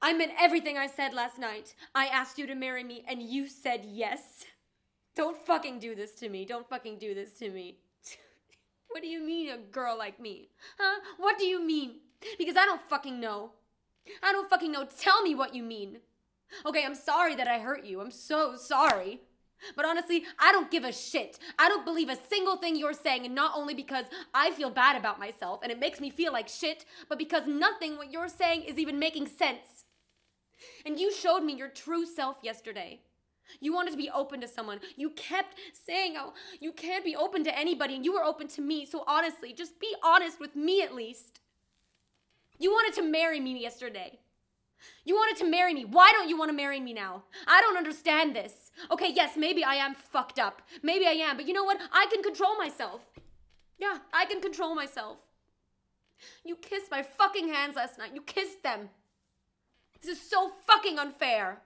I meant everything I said last night. I asked you to marry me and you said yes. Don't fucking do this to me. Don't fucking do this to me. What do you mean, a girl like me? Huh? What do you mean? Because I don't fucking know. I don't fucking know. Tell me what you mean. Okay, I'm sorry that I hurt you. I'm so sorry. But honestly, I don't give a shit. I don't believe a single thing you're saying, and not only because I feel bad about myself and it makes me feel like shit, but because nothing what you're saying is even making sense. And you showed me your true self yesterday. You wanted to be open to someone. You kept saying how you can't be open to anybody, and you were open to me. So honestly, just be honest with me at least. You wanted to marry me yesterday. You wanted to marry me. Why don't you want to marry me now? I don't understand this. Okay, yes, maybe I am fucked up. Maybe I am, but you know what? I can control myself. Yeah, I can control myself. You kissed my fucking hands last night. You kissed them. This is so fucking unfair.